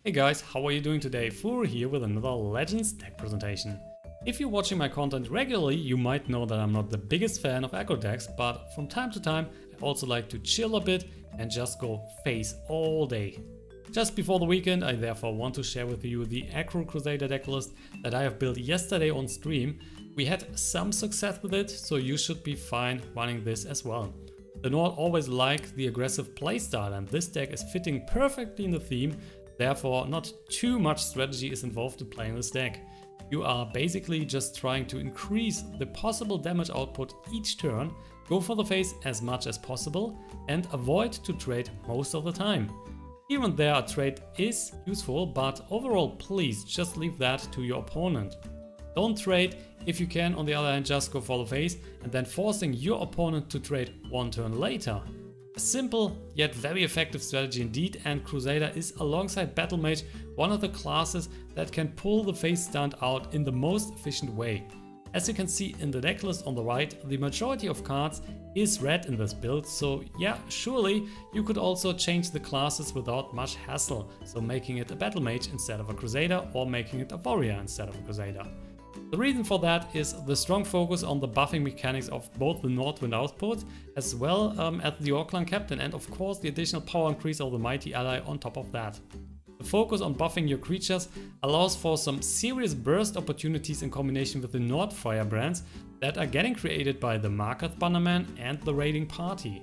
Hey guys, how are you doing today? Furo here with another Legends deck presentation. If you're watching my content regularly, you might know that I'm not the biggest fan of aggro decks, but from time to time I also like to chill a bit and just go face all day. Just before the weekend, I therefore want to share with you the Aggro Crusader deck list that I have built yesterday on stream. We had some success with it, so you should be fine running this as well. The Nord always liked the aggressive playstyle, and this deck is fitting perfectly in the theme. Therefore, not too much strategy is involved in playing this deck. You are basically just trying to increase the possible damage output each turn, go for the face as much as possible, and avoid to trade most of the time. Here and there a trade is useful, but overall please just leave that to your opponent. Don't trade. If you can, on the other hand, just go for the face and then forcing your opponent to trade one turn later. A simple yet very effective strategy indeed, and Crusader is alongside Battlemage one of the classes that can pull the face stand out in the most efficient way. As you can see in the deck list on the right, the majority of cards is red in this build, so yeah, surely you could also change the classes without much hassle, so making it a Battlemage instead of a Crusader or making it a Warrior instead of a Crusader. The reason for that is the strong focus on the buffing mechanics of both the Northwind Outpost as well as the Orc Clan Captain, and of course the additional power increase of the Mighty Ally on top of that. The focus on buffing your creatures allows for some serious burst opportunities in combination with the Nordfire brands that are getting created by the Markarth Bannerman and the Raiding Party.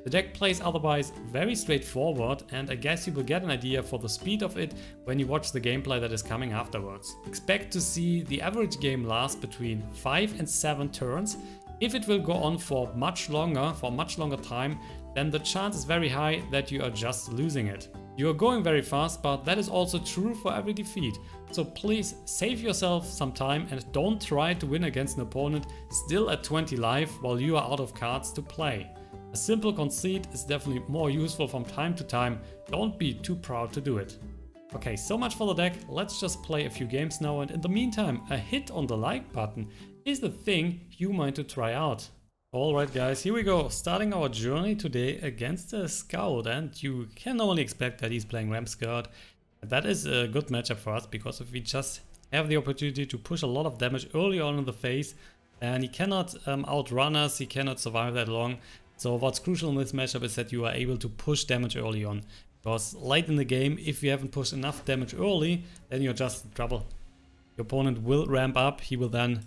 The deck plays otherwise very straightforward, and I guess you will get an idea for the speed of it when you watch the gameplay that is coming afterwards. Expect to see the average game last between 5 and 7 turns. If it will go on for much longer time, then the chance is very high that you are just losing it. You are going very fast, but that is also true for every defeat. So please save yourself some time and don't try to win against an opponent still at 20 life while you are out of cards to play. A simple concede is definitely more useful from time to time. Don't be too proud to do it. Okay, so much for the deck. Let's just play a few games now, and in the meantime, a hit on the like button is the thing you might to try out. Alright guys, here we go, starting our journey today against a Scout, and you can only expect that he's playing Ramsguard. That is a good matchup for us, because if we just have the opportunity to push a lot of damage early on in the face, and he cannot outrun us, he cannot survive that long. So what's crucial in this matchup is that you are able to push damage early on, because late in the game, if you haven't pushed enough damage early, then you're just in trouble. Your opponent will ramp up, he will then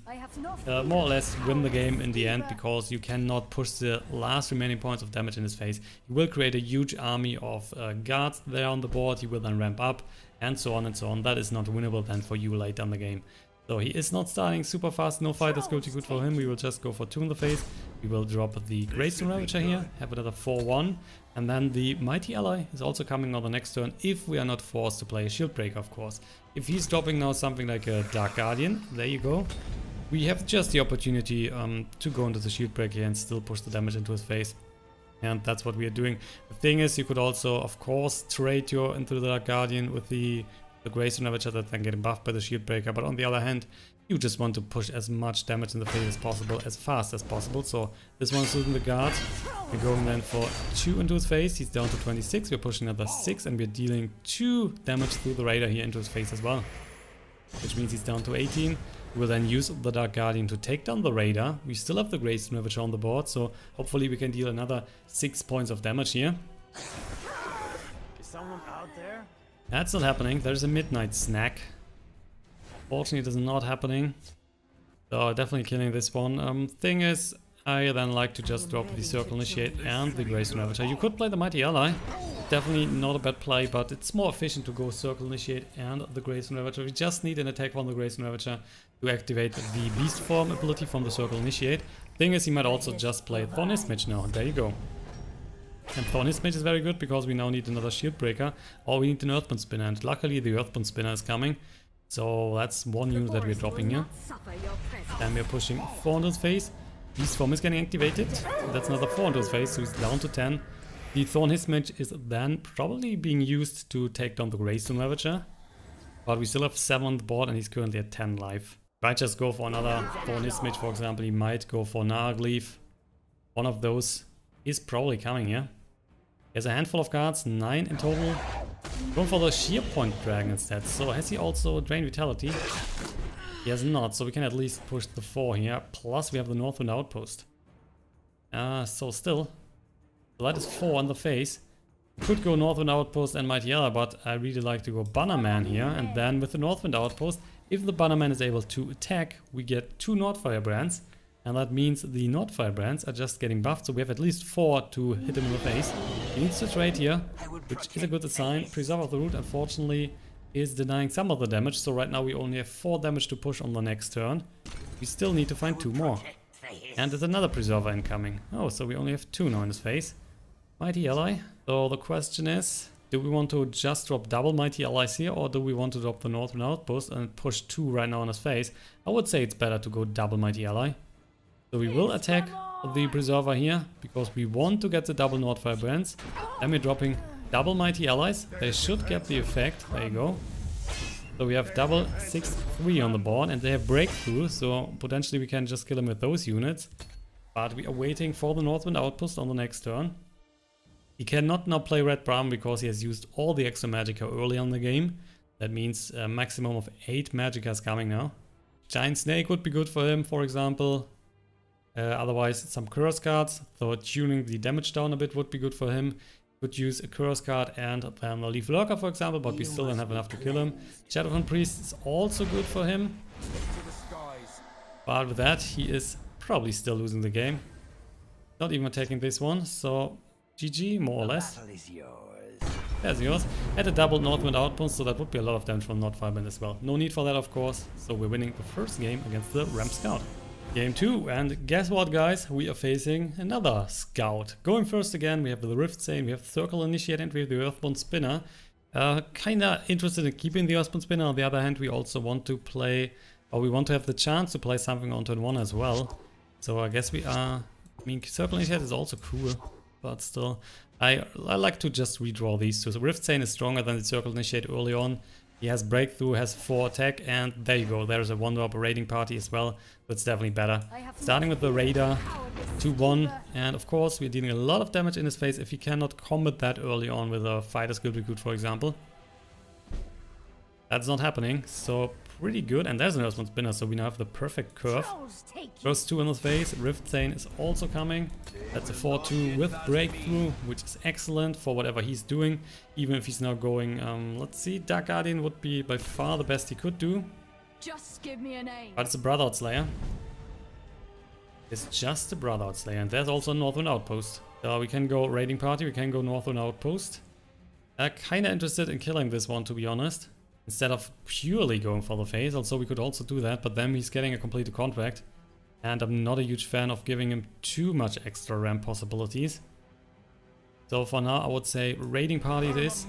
more or less win the game in the end, because you cannot push the last remaining points of damage in his face. He will create a huge army of guards there on the board, he will then ramp up, and so on and so on. That is not winnable then for you later in the game. So he is not starting super fast, no fight is going to be good for him. We will just go for 2 in the face. We will drop the Graystone Ravager here, have another 4-1. And then the Mighty Ally is also coming on the next turn, if we are not forced to play a Shield Breaker, of course. If he's dropping now something like a Dark Guardian, there you go. We have just the opportunity to go into the Shield Breaker and still push the damage into his face. And that's what we are doing. The thing is, you could also, of course, trade your into the Dark Guardian with the Graystone Ravager that then getting buffed by the Shield Breaker, but on the other hand, you just want to push as much damage in the face as possible, as fast as possible. So this one's losing the guard. We're going then for 2 into his face. He's down to 26. We're pushing another 6, and we're dealing 2 damage through the Raider here into his face as well, which means he's down to 18. We will then use the Dark Guardian to take down the Raider. We still have the Graystone Ravager on the board, so hopefully we can deal another 6 points of damage here. Is someone out there? That's not happening. There's a midnight snack. Fortunately, it is not happening. So definitely killing this one. Thing is, I then like to just drop the Circle Initiate and the Graystone Ravager. You could play the Mighty Ally. Definitely not a bad play, but it's more efficient to go Circle Initiate and the Graystone Ravager. We just need an attack on the Graystone Ravager to activate the Beast Form ability from the Circle Initiate. Thing is, he might also just play Thorn Eastmarch now. There you go. And Thorn Eastmarch is very good, because we now need another Shield Breaker, or we need an Earthbone Spinner, and luckily the Earthbone Spinner is coming. So that's one unit that we're dropping here. Then we're pushing 4 into his face. Beast Form is getting activated. That's another 4 into his face, so he's down to 10. The Thorn Eastmarch is then probably being used to take down the Graystone Ravager. But we still have 7 on the board, and he's currently at 10 life. Might just go for another Thorn Eastmarch, for example. He might go for Nargleaf. One of those is probably coming here. He has a handful of cards, 9 in total. Going for the Sheer Point Dragon instead. So has he also drained Vitality? He has not, so we can at least push the 4 here. Plus we have the Northwind Outpost. So still, that is 4 on the face. Could go Northwind Outpost and Mighty Ally, but I really like to go Bannerman here. And then with the Northwind Outpost, if the Bannerman is able to attack, we get 2 Nordfire brands. And that means the Nordfire brands are just getting buffed, so we have at least 4 to hit him in the face. He needs to trade here, which is a good sign. Preserve of the Root, unfortunately, is denying some of the damage, so right now we only have 4 damage to push on the next turn. We still need to find 2 more. And there's another Preserver incoming. Oh, so we only have 2 now in his face. Mighty Ally. So the question is, do we want to just drop double Mighty Allies here, or do we want to drop the Northwind Outpost and push 2 right now on his face? I would say it's better to go double Mighty Ally. So we will attack the Preserver here, because we want to get the double Nordfire brands. Then we're dropping double Mighty Allies. They should get the effect. There you go. So we have double 6-3 on the board, and they have Breakthrough, so potentially we can just kill him with those units. But we are waiting for the Northwind Outpost on the next turn. He cannot now play Red-Brown because he has used all the extra Magicka early on the game. That means a maximum of 8 Magickas coming now. Giant Snake would be good for him, for example. Otherwise, some curse cards, so tuning the damage down a bit would be good for him. Could use a curse card and then a Leaf Lurker, for example, but we still don't have enough to kill him. Shadowhunt Priest is also good for him. But with that, he is probably still losing the game. Not even taking this one, so GG, more or less. There's yours. Had a double Northwind Outpost, so that would be a lot of damage from Nordfire Band as well. No need for that, of course. So we're winning the first game against the Ramp Scout. Game 2, and guess what, guys? We are facing another Scout. Going first again, we have the Rift Thane, we have Circle Initiate, and we have the Earthbone Spinner. Kinda interested in keeping the Earthbone Spinner. On the other hand, we also want to play, or we want to have the chance to play something on turn 1 as well. So I guess we are, I mean, Circle Initiate is also cool, but still, I like to just redraw these two. So Rift Thane is stronger than the Circle Initiate early on. He has Breakthrough, has 4 attack, and there you go, there's a 1-drop raiding party as well. That's definitely better. Starting with the Raider, 2-1, and of course we're dealing a lot of damage in his face if he cannot combat that early on with a Fighter Skill Recruit, for example. That's not happening, so pretty good. And there's an Earthbone Spinner, so we now have the perfect curve. First 2 in his face. Rift Thane is also coming. That's a 4-2 with Breakthrough, which is excellent for whatever he's doing. Even if he's now going, let's see, Dark Guardian would be by far the best he could do. Just give me a name. But it's a Brotherhood Slayer. It's just a Brotherhood Slayer, and there's also a Northwind Outpost. We can go Raiding Party, we can go Northwind Outpost. Kinda interested in killing this one, to be honest. Instead of purely going for the face, also we could also do that, but then he's getting a completed contract. And I'm not a huge fan of giving him too much extra ramp possibilities. So for now I would say Raiding Party it is.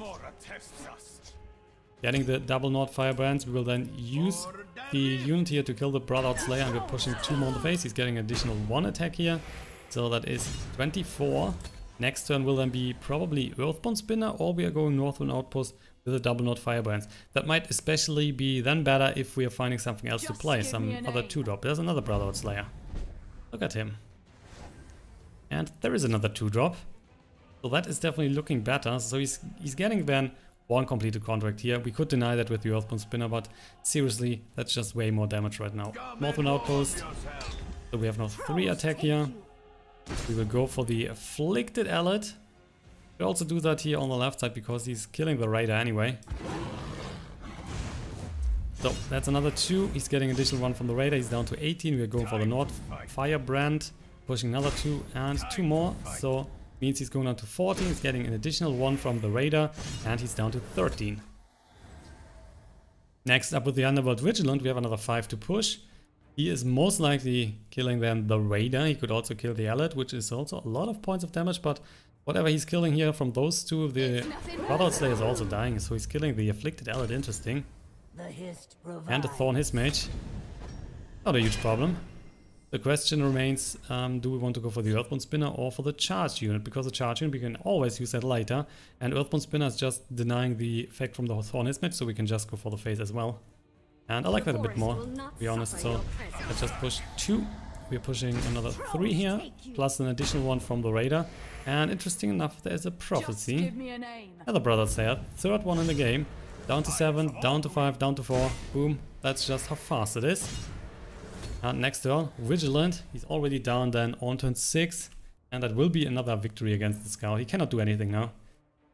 Getting the double Nord Firebrands, we will then use the unit here to kill the Brotherhood Slayer, and we're pushing 2 more on the face. He's getting additional 1 attack here. So that is 24. Next turn will then be probably Earthbone Spinner, or we are going Northwind Outpost with a double Nord Firebrand. That might especially be then better if we are finding something else to play, some other 2-drop. There's another Brotherhood Slayer. Look at him. And there is another 2-drop. So that is definitely looking better. So he's getting then 1 completed contract here. We could deny that with the Earthbone Spinner, but seriously, that's just way more damage right now. Northwind Outpost. So we have now 3 attack here. We will go for the Afflicted Alit. We also do that here on the left side because he's killing the Raider anyway. So that's another 2. He's getting additional 1 from the Raider. He's down to 18. We're going for the Nord Firebrand. Pushing another 2 and 2 more. So means he's going down to 14. He's getting an additional 1 from the Raider. And he's down to 13. Next up with the Underworld Vigilant, we have another 5 to push. He is most likely killing then the Raider. He could also kill the Alit, which is also a lot of points of damage, but whatever he's killing here from those 2, the Brotherhood Slayer is also dying, so he's killing the Afflicted Alit, interesting. And the Thorn His Mage. Not a huge problem. The question remains, do we want to go for the Earthbone Spinner or for the Charged unit? Because the Charged unit, we can always use that later, and Earthbone Spinner is just denying the effect from the Thorn His Mage, so we can just go for the face as well. And I like that a bit more, to be honest, so let's just push 2 we're pushing another 3 here, plus an additional one from the Raider. And interesting enough, there's a prophecy. Give me a name. Other brothers there, third one in the game. Down to 7, down to 5, down to 4. Boom, that's just how fast it is. And next turn, Vigilant. He's already down then on turn 6. And that will be another victory against the Scout. He cannot do anything now.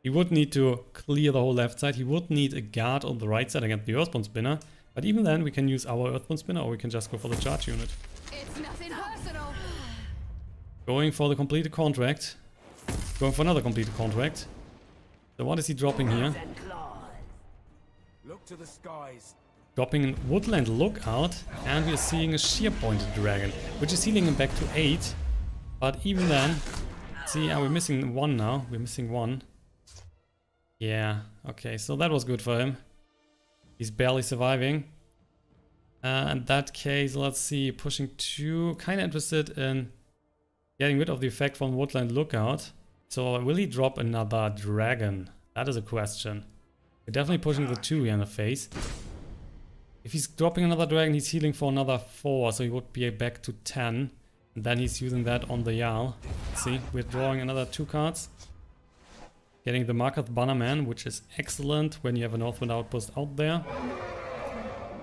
He would need to clear the whole left side. He would need a guard on the right side against the Earthbone Spinner. But even then, we can use our Earthbone Spinner or we can just go for the charge unit. It's nothing personal. Going for the completed contract. Going for another completed contract. So what is he dropping here? Look to the skies. Dropping a Woodland Lookout, and we are seeing a sheer pointed dragon, which is healing him back to 8. But even then, see, we're missing 1 now. We're missing 1. Yeah, okay, so that was good for him. He's barely surviving. In that case, let's see, pushing 2. Kind of interested in getting rid of the effect from Woodland Lookout. So will he drop another dragon? That is a question. We're definitely pushing the 2 here in the face. If he's dropping another dragon, he's healing for another 4, so he would be back to 10. And then he's using that on the Jarl. See, we're drawing another 2 cards. Getting the Markarth Bannerman, which is excellent when you have a Northwind Outpost out there.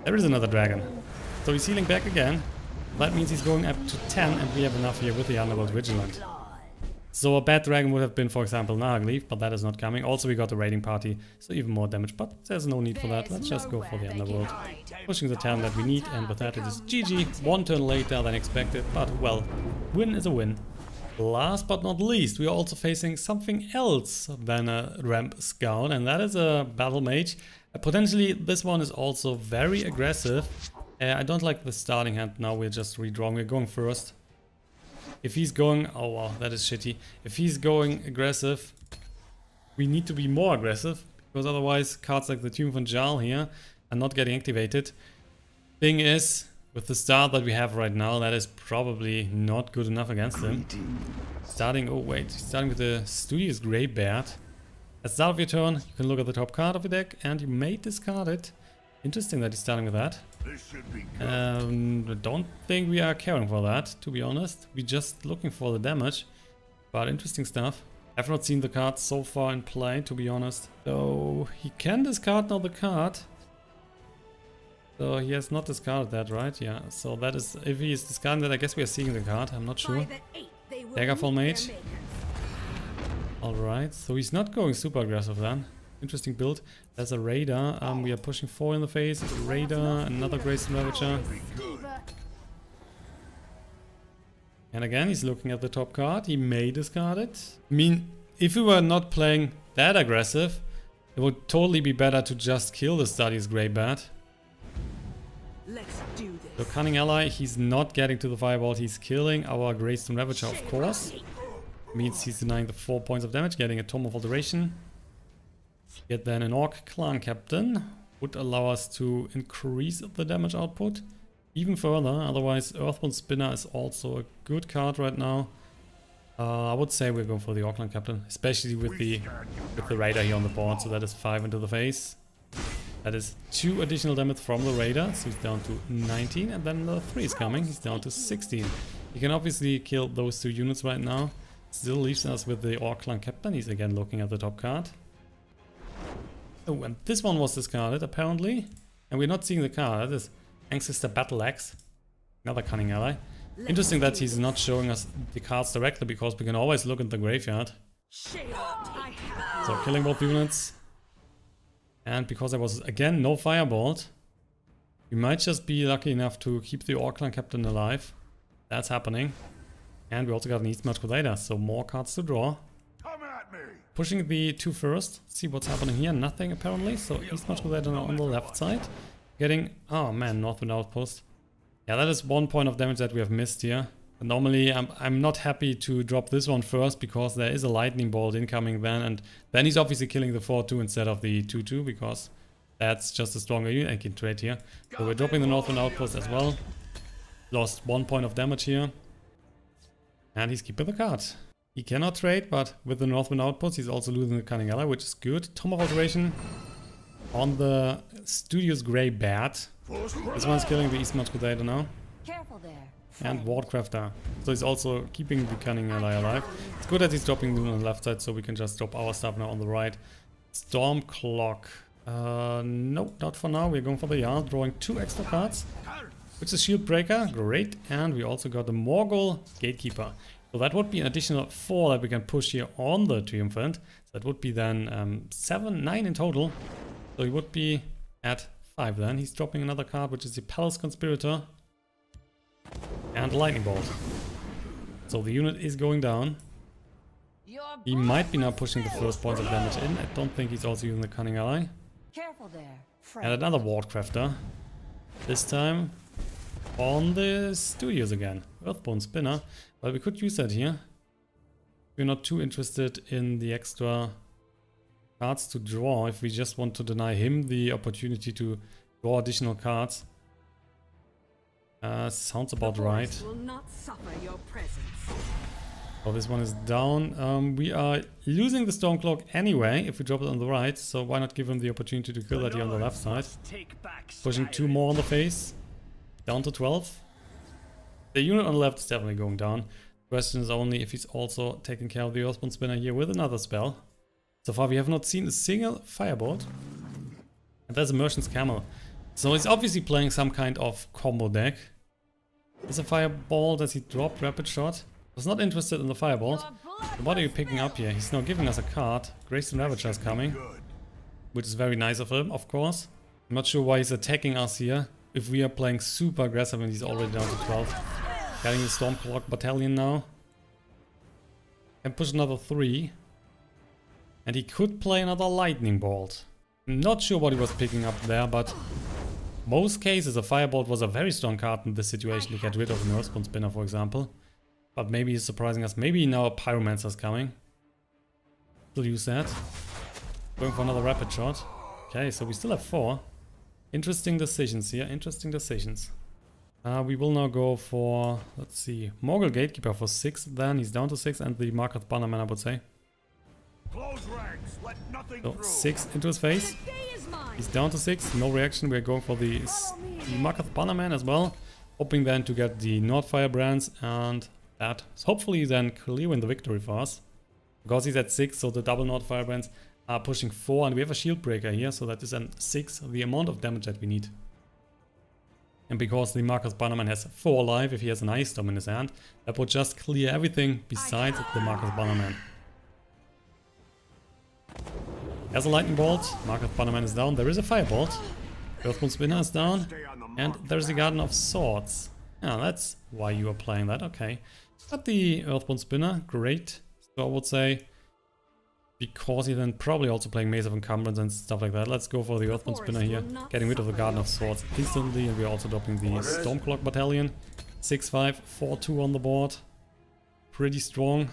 There is another dragon. So he's healing back again. That means he's going up to 10, and we have enough here with the Underworld Vigilante. So a bad dragon would have been, for example, Nahagleaf, but that is not coming. Also, we got the raiding party, so even more damage, but there's no need for that. Let's just go for the Underworld. Pushing the 10 that we need, and with that it is GG. 1 turn later than expected, but well, win is a win. Last but not least, we are also facing something else than a Ramp Scout, and that is a Battlemage. Potentially, this one is also very aggressive. I don't like the starting hand now, we're just redrawing, we're going first. If he's going, oh wow, that is shitty. If he's going aggressive, we need to be more aggressive, because otherwise cards like the Triumphant Jarl here are not getting activated. Thing is, with the start that we have right now, that is probably not good enough against him. Starting, oh wait, starting with the Studious Greybeard. At the start of your turn, you can look at the top card of your deck and you may discard it. Interesting that he's starting with that. I don't think we are caring for that, to be honest. We're just looking for the damage. But interesting stuff. I've not seen the card so far in play, to be honest. So he can discard now the card. So he has not discarded that, right? Yeah, so that is, if he is discarding that, I guess we are seeing the card, I'm not sure. Daggerfall Mage. Alright, so he's not going super aggressive then. Interesting build. There's a Raider, we are pushing 4 in the face, Raider, another Graystone Ravager. And again, he's looking at the top card, he may discard it. I mean, if we were not playing that aggressive, it would totally be better to just kill the Studious Greybeard. Let's do this. So Cunning Ally, he's not getting to the Firebolt, he's killing our Graystone Ravager, of course. Means he's denying the 4 points of damage, getting a Tome of Alteration. Get then an Orc Clan Captain, would allow us to increase the damage output even further. Otherwise, Earthbone Spinner is also a good card right now. I would say we're going for the Orc Clan Captain, especially with the Raider here on the board. So that is 5 into the face. That is 2 additional damage from the Raider, so he's down to 19, and then the 3 is coming, he's down to 16. He can obviously kill those 2 units right now. Still leaves us with the Orc Clan Captain, he's again looking at the top card. Oh, and this one was discarded apparently, and we're not seeing the card. That is Ancestor Battle Axe, another Cunning Ally. Interesting that he's not showing us the cards directly, because we can always look at the graveyard. So killing both units. And because there was, again, no Firebolt, we might just be lucky enough to keep the Orc Clan Captain alive. That's happening. And we also got an Eastmarch Crusader, so more cards to draw. Come at me. Pushing the 2 first. See what's happening here. Nothing, apparently. So Eastmarch Crusader on the left side. Getting... oh, man, Northwind Outpost. Yeah, that is 1 point of damage that we have missed here. And normally, I'm not happy to drop this one first, because there is a lightning bolt incoming then, and then he's obviously killing the 4-2 instead of the 2-2, because that's just a stronger unit I can trade here. So we're dropping the Northwind Outpost as well. Lost 1 point of damage here. And he's keeping the card. He cannot trade, but with the Northwind Outpost, he's also losing the Cunning Ally, which is good. Tome of Alteration on the Studious Greybeard. This one's killing the Eastmarch Crusader now. Careful there. And Wardcrafter. So he's also keeping the Cunning Ally alive. It's good that he's dropping Loon on the left side, so we can just drop our stuff now on the right. Stormcloak. Nope, not for now. We're going for the Jarl, drawing 2 extra cards. Which is Shield Breaker, great. And we also got the Morkul Gatekeeper. So that would be an additional 4 that we can push here on the Triumphant. So that would be then 9 in total. So he would be at 5 then. He's dropping another card, which is the Palace Conspirator. And Lightning Bolt. So the unit is going down. He might be now pushing the first points of damage in. I don't think he's also using the Cunning Ally. Careful there, And another Wardcrafter. This time on the studios again. Earthbone Spinner. Well, we could use that here. We're not too interested in the extra cards to draw if we just want to deny him the opportunity to draw additional cards. Sounds about right. Will not suffer your presence. Oh, this one is down. We are losing the Stormcloak anyway if we drop it on the right, so why not give him the opportunity to kill that here on the left side. Pushing 2 more on the face. Down to 12. The unit on the left is definitely going down. Question is only if he's also taking care of the Earthbone Spinner here with another spell. So far we have not seen a single Firebolt. And there's a Merchant's Camel. So he's obviously playing some kind of combo deck. Is a Firebolt? Does he drop Rapid Shot? I was not interested in the Firebolt. What are you picking up here? He's now giving us a card. Graystone Ravager is coming. Which is very nice of him, of course. I'm not sure why he's attacking us here. If we are playing super aggressive and he's already down to 12. Getting the Stormcloak Battalion now. Can push another 3. And he could play another Lightning Bolt. I'm not sure what he was picking up there, but most cases a Firebolt was a very strong card in this situation to get rid of an Earthbone Spinner, for example. But maybe he's surprising us. Maybe now a Pyromancer is coming. We'll use that. Going for another Rapid Shot. Okay, so we still have 4. Interesting decisions here. Interesting decisions. We will now go for, let's see, Morkul Gatekeeper for 6. Then he's down to 6, and the Markarth Bannerman, I would say. So 6 into his face. He's down to 6. No reaction. We're going for the Markarth Bannerman as well. Hoping then to get the Nordfire brands, and that is hopefully then clearing the victory for us. Because he's at 6, so the double Nordfire brands are pushing 4, and we have a Shield Breaker here, so that is then 6, the amount of damage that we need. And because the Markarth Bannerman has 4 life, if he has an Ice Storm in his hand, that would just clear everything besides the Markarth Bannerman. There's a Lightning Bolt, Markarth Bannerman is down, there is a Firebolt, Earthbone Spinner is down, and there's the Garden of Swords. Yeah, that's why you are playing that, okay. Got the Earthbone Spinner, great. So I would say, because he's then probably also playing Maze of Encumbrance and stuff like that, let's go for the Earthbone Spinner here, getting rid of the Garden of Swords instantly, and we're also dropping the Stormcloak Battalion. 6-5, 4-2 on the board. Pretty strong.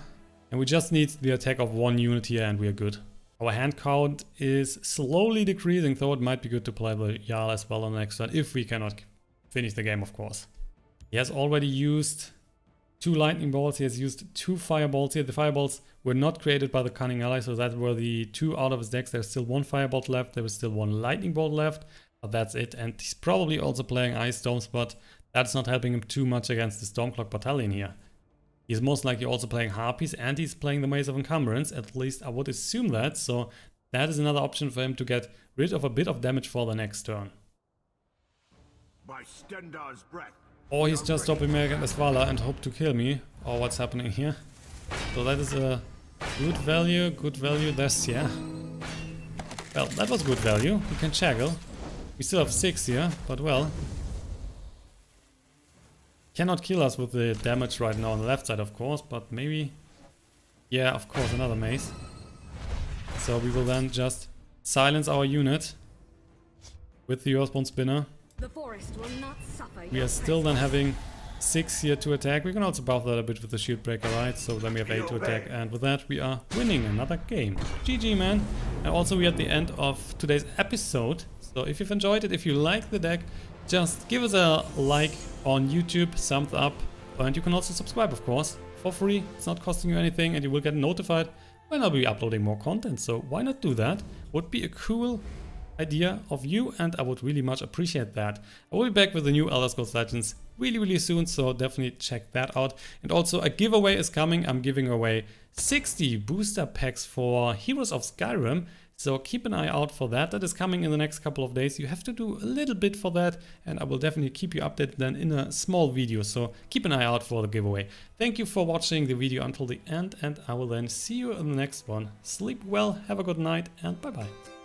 And we just need the attack of 1 unit here and we are good. Our hand count is slowly decreasing, though it might be good to play the Jarl as well on the next turn, if we cannot finish the game, of course. He has already used 2 Lightning Bolts, he has used 2 Firebolts here. The Firebolts were not created by the Cunning Ally, so that were the 2 out of his decks. There's still 1 Firebolt left, there is still 1 Lightning Bolt left, but that's it. And he's probably also playing Ice Storms, but that's not helping him too much against the Stormcloak Battalion here. He's most likely also playing Harpies, and he's playing the Maze of Encumbrance, at least I would assume that, so that is another option for him to get rid of a bit of damage for the next turn. By Stendar's breath. Or he's just dropping me against Vala and hope to kill me, or what's happening here. So that is a good value, that's, yeah. Well, that was good value, we can chaggle. We still have 6 here, but well. Cannot kill us with the damage right now on the left side, of course, but maybe... Yeah, of course, another mace. So we will then just silence our unit with the Earthbone Spinner. The forest will not suffer. We are still then having 6 here to attack. We can also buff that a bit with the Shield Breaker, right? So then we have 8 to attack, and with that we are winning another game. GG, man! And also we are at the end of today's episode. So if you've enjoyed it, if you like the deck, just give us a like on YouTube, thumbs up, and you can also subscribe, of course, for free. It's not costing you anything, and you will get notified when I'll be uploading more content. So why not do that? Would be a cool idea of you, and I would really much appreciate that. I will be back with the new Elder Scrolls Legends really soon, so definitely check that out. And also a giveaway is coming. I'm giving away 60 booster packs for Heroes of Skyrim, so keep an eye out for that. That is coming in the next couple of days. You have to do a little bit for that, and I will definitely keep you updated then in a small video, so keep an eye out for the giveaway. Thank you for watching the video until the end, and I will then see you in the next one. Sleep well, have a good night, and bye bye.